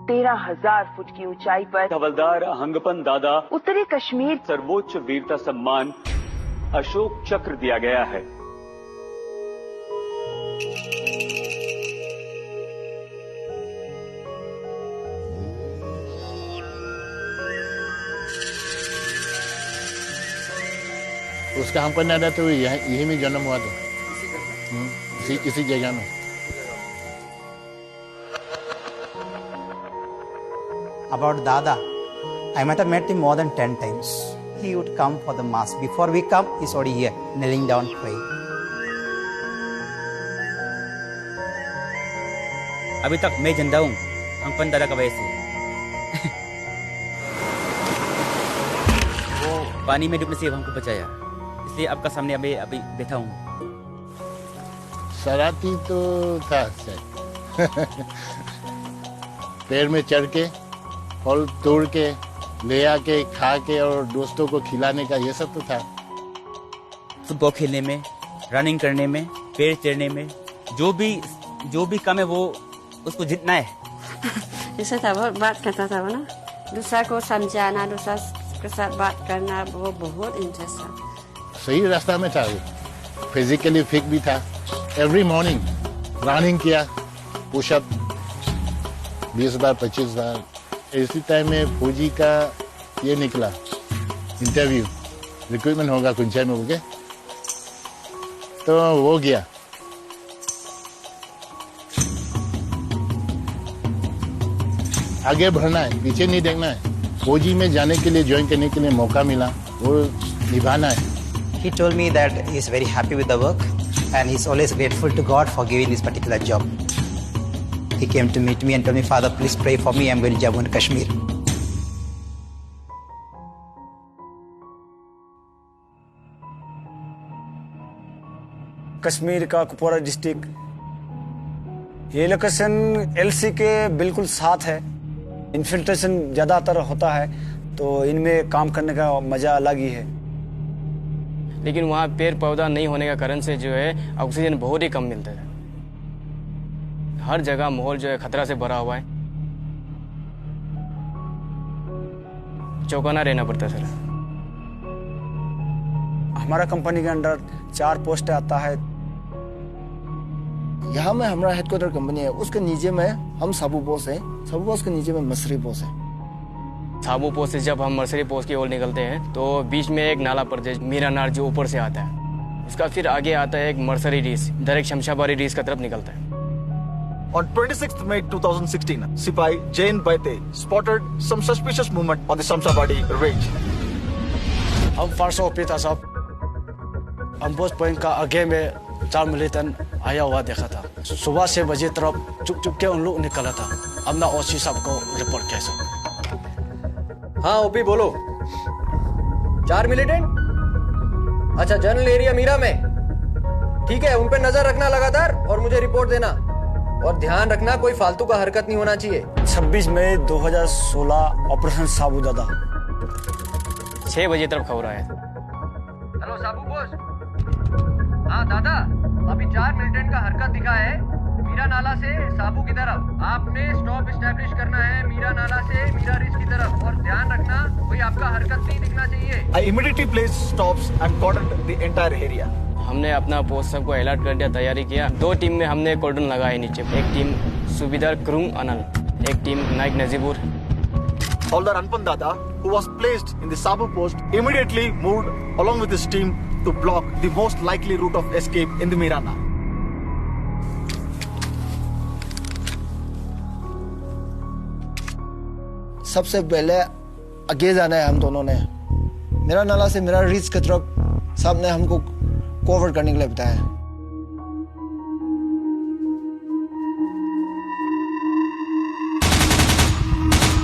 13,000 foot की ऊंचाई पर हवलदार हंगपन दादा उत्तरी कश्मीर सर्वोच्च वीरता सम्मान अशोक चक्र दिया गया है। उसका हमको ना था तो यही में जन्म हुआ था, इसी जगह में। About Dada, I might have met him more than 10 times. He would come for the mass. Before we come, he's already here, kneeling down, praying. अभी तक मैं जिंदा हूँ हंगपन दादा की वजह से। वो पानी में डूबने से हमको बचाया, इसलिए आपका सामने अभी बैठा हूँ। शरारती तो था पेड़ में चढ़ के फल तोड़ के ले आके खा के और दोस्तों को खिलाने का ये सब तो था। फुटबॉल खेलने में, रनिंग करने में, पेड़ चढ़ने में, जो भी काम है वो उसको जीतना है। जैसे था बहुत बात करता था वो ना, दूसरा को समझाना, दूसरा के साथ बात करना, वो बहुत इंटरेस्ट था। सही रास्ता में था वो, फिजिकली फिट भी था। एवरी मॉर्निंग रनिंग किया, पुशअप 20 बार 25 बार। इसी टाइम में फौजी का ये निकला इंटरव्यू, रिक्रूटमेंट होगा कुंचाई में होके, तो वो गया। आगे बढ़ना है, पीछे नहीं देखना है। फौजी में जाने के लिए, ज्वाइन करने के लिए मौका मिला, वो निभाना है। He told me that he's very happy with the work and he's always grateful to God for giving this particular job. He came to meet me and told me, Father, please pray for me. I'm going to Jammu and Kashmir. Kashmir का Kupwara district, ये location LC के बिल्कुल साथ है। Infiltration ज़्यादातर होता है, तो इनमें काम करने का मज़ा अलग ही है। लेकिन वहाँ पेड़ पौधा नहीं होने का कारण से जो है ऑक्सीजन बहुत ही कम मिलता है। हर जगह माहौल जो है खतरा से भरा हुआ है, चौकन्ना रहना पड़ता है सर। हमारा कंपनी के अंडर 4 पोस्ट आता है। यहाँ में हमारा हेडक्वार्टर कंपनी है, उसके नीचे में हम साबू बॉस है, साबू बॉस के नीचे में मसरी बॉस है। साबू पोस्ट से जब हम मर्सरी पोस्ट की ओर निकलते हैं तो बीच में एक नाला पड़ता है, मीरा नार, जो ऊपर से आता है। उसका फिर आगे आता है एक मर्सरी रीस, डायरेक्ट शमशाबादी रीस का तरफ निकलता है। On 26th May 2016, Sipai Jain Baite spotted some suspicious movement on the Shamshabadi range. हम फर्स्ट ओपी था साहब, हम पोस्ट पॉइंट का आगे में 4 मिलिटेंट आया हुआ देखा था। सुबह 6 बजे तरफ चुप के उन लोग निकला था। हमने ओसी साहब को रिपोर्ट किया सर। हाँ ओपी बोलो। 4 मिलिटेंट? अच्छा, जनरल एरिया मीरा में। ठीक है, उन पे नजर रखना लगातार और मुझे रिपोर्ट देना। और ध्यान रखना कोई फालतू का हरकत नहीं होना चाहिए। 26 मई 2016 ऑपरेशन साबू दादा। 6 बजे तरफ खबर आया। हेलो साबू बॉस। हाँ दादा, अभी 4 मिलिटेंट का हरकत दिखा है मीरा नाला से साबू की तरफ। आपने स्टॉप एस्टैब्लिश करना है मीरा नाला से मीरा रिज की तरफ, और ध्यान रखना कोई आपका हरकत नहीं दिखना चाहिए। I immediately placed stops and cordoned the entire area. हमने अपना पोस्ट सबको अलर्ट कर दिया, तैयारी किया। 2 टीम में हमने कॉर्डन लगाए नीचे। एक टीम सुबेदार क्रुंग अनल, एक team Naik Najibur. Haldar Anpan Dada, who was placed in the Sabu post, immediately moved along with his team to block the most likely route of escape in the Mirana. सबसे पहले आगे जाना है हम दोनों ने। मेरा नाला से मेरा रिच की तरफ साहब ने हमको कवर करने के लिए बताया।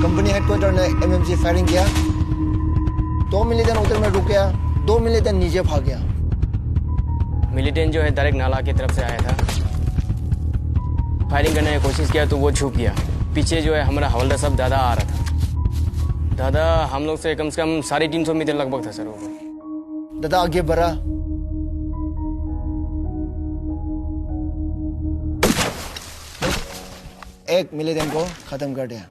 कंपनी हेडक्वार्टर ने एमएमजी फायरिंग किया। 2 मिलिटेंट उधर में रुक गया, 2 मिलिटेंट नीचे भाग गया। मिलिटेंट जो है डायरेक्ट नाला की तरफ से आया था। फायरिंग करने की कोशिश किया तो वो छुप गया। पीछे जो है हमारा हवलदार साहब दादा आ रहा था। दादा हम लोग से कम 350 मीटर लगभग था सर वो। दादा आगे बढ़ा, एक मिलिटेंट को खत्म कर दिया।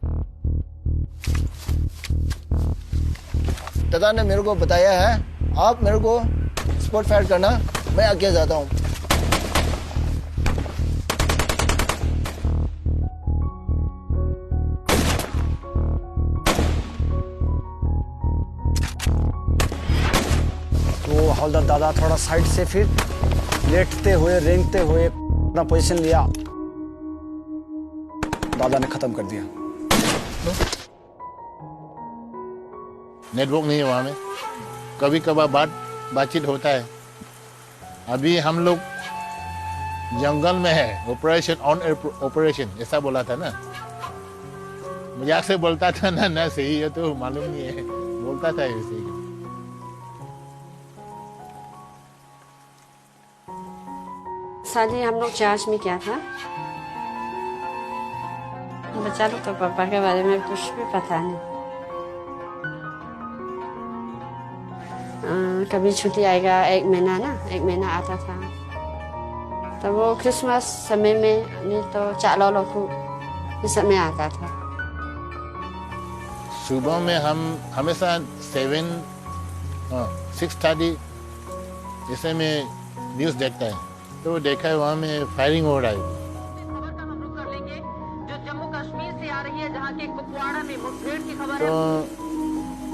दादा ने मेरे को बताया है, आप मेरे को स्पॉट फायर करना, मैं आगे जाता हूँ। तो हवलदार दादा थोड़ा साइड से फिर लेटते हुए रेंगते हुए अपना पोजीशन लिया, दादा ने खत्म कर दिया। नेटवर्क नहीं है वहाँ में, कभी कभार बातचीत होता है। अभी हम लोग जंगल में है, ऑपरेशन ऑन एयर ऑपरेशन ऐसा बोला था ना, मजाक से बोलता था ना सही है तो मालूम नहीं है, बोलता था ऐसे ही। शादी हम लोग चर्च में किया था। बच्चा लोग तो पापा के बारे में कुछ भी पता नहीं। कभी छुट्टी आएगा, 1 महीना आता था। तो वो क्रिसमस समय में नहीं तो चालो लोग इस समय आता था। सुबह में हम हमेशा 6:30 जैसे में न्यूज़ देखता है, तो देखा है वहाँ में फायरिंग हो रहा है। जो जम्मू कश्मीर से आ रही है, जहाँ के कुपवाड़ा में मुठभेड़ की खबर है। तो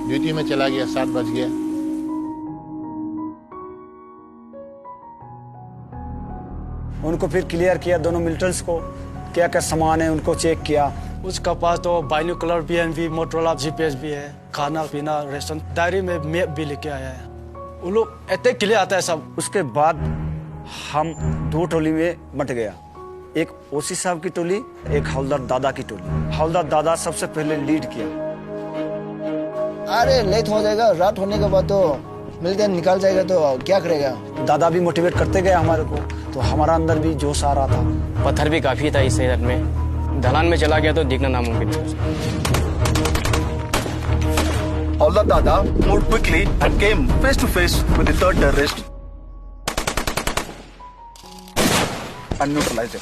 ड्यूटी में चला गया, 7 बज गया। उनको फिर क्लियर किया, दोनों मिलिटेंट्स को क्या क्या सामान है उनको चेक किया। उसका पास तो बाइनोकुलर BNV, मोटरोला GPS भी है, खाना पीना रेशन, डायरी में मैप भी लेके आया है। उन लोग इतने क्लियर आता है सब। उसके बाद हम 2 टोली में बंट गया, एक ओसी साहब की टोली, एक हवलदार दादा की टोली। हवलदार दादा सबसे पहले लीड किया। अरे लेट हो जाएगा, रात होने के बाद तो मिलते निकाल जाएगा तो क्या करेगा। दादा भी मोटिवेट करते गए हमारे को, तो हमारा अंदर भी जोश आ रहा था। पत्थर भी काफी था इस शहर में, ढलान में चला गया तो दिखना नामुमकिन था। Howldar Dada moved quickly and came face to face with the third terrorist and neutralized him.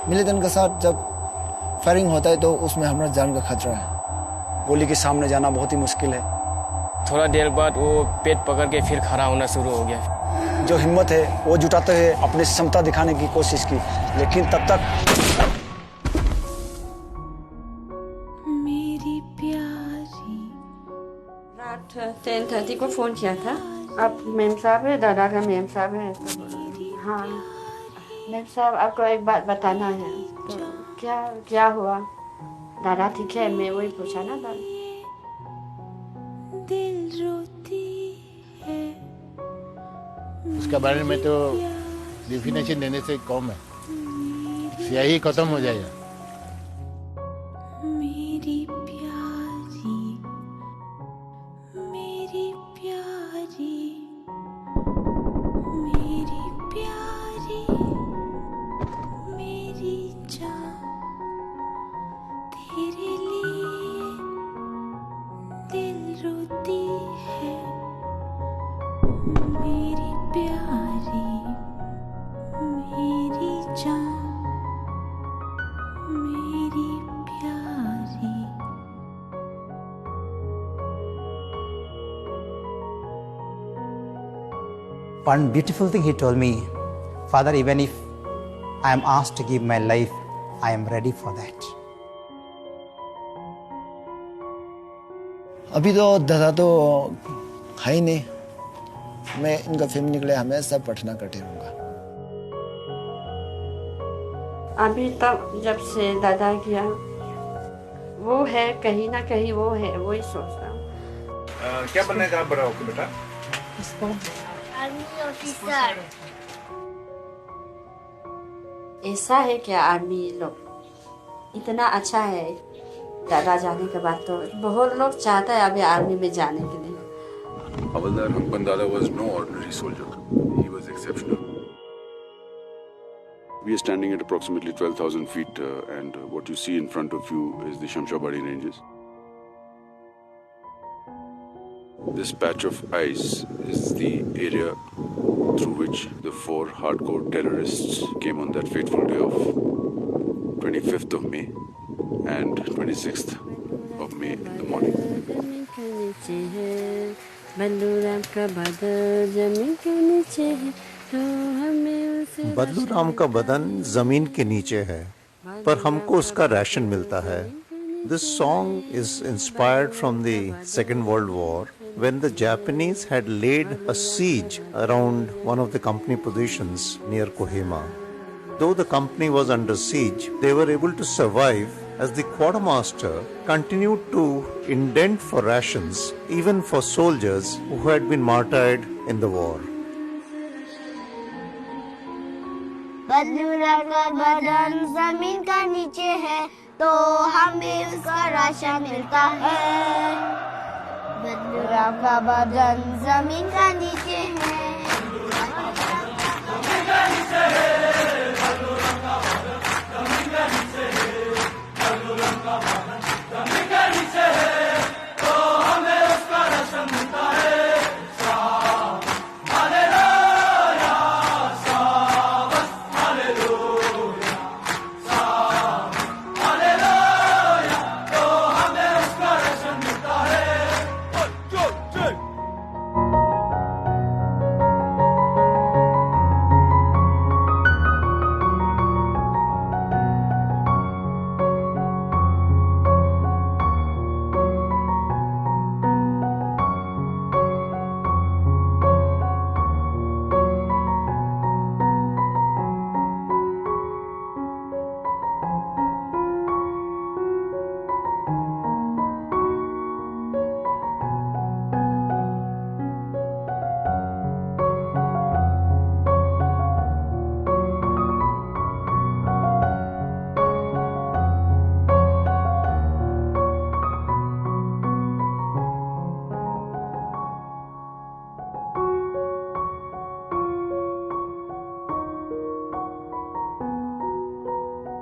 Militant के साथ जब फायरिंग होता है तो उसमें हमारा जान का खतरा है। गोली के सामने जाना बहुत ही मुश्किल है। थोड़ा देर बाद वो पेट पकड़ के फिर खड़ा होना शुरू हो गया। जो हिम्मत है वो जुटाते हुए अपनी क्षमता दिखाने की कोशिश की, लेकिन तब तक मेरी प्यारी रात 10:30 को फोन किया था। आप मेम साहब है, दादा का मेम साहब है। हाँ मेम साहब, आपको एक बात बताना है। तो क्या हुआ? दादा ठीक है, मैं वही पूछा ना दादा। दिल रोती है। उसके बारे में तो डिफिनेशन देने से कम है, स्याही खत्म हो जाएगा। मेरी प्यारी, मेरी प्यारी, मेरी प्यारी, मेरी जान, तेरे लिए दिल रोती है। मेरी प्यारी, मेरी जान, मेरी प्यारी। One beautiful thing he told me, Father, even if I am asked to give my life, I am ready for that. अभी तो दादा तो है ही नहीं, मैं इनका फैमिली के लिए हमेशा प्रार्थना करते रहूँगा। अभी तक जब से दादा किया, वो है कहीं ना कहीं, वो है, वही सोच रहा हूँ। क्या बनने का बड़ा होकर बेटा? Army officer. ऐसा है क्या? आर्मी लोग इतना अच्छा है, दादा जाने के बाद तो बहुत लोग चाहता है अभी आर्मी में जाने के लिए। Havaldar Hanpan Dada was no ordinary soldier. He was exceptional. We are standing at approximately 12,000 feet and what you see in front of you is the Shamshabadi ranges. This patch of ice is the area through which the 4 hardcore terrorists came on that fateful day of 25th of May and 26th of May in the morning. बदलू राम का बदन जमीन के नीचे है, पर हमको उसका राशन मिलता है. This song is inspired from the Second World War, when the Japanese had laid a siege around one of the company positions near Kohima. Though the company was under siege, they were able to survive as the quartermaster continued to indent for rations even for soldiers who had been martyred in the war. बदलू राम का बदन जमीन का नीचे है, तो हमें उसका राशन मिलता है. बदलू राम का बदन जमीन का नीचे है.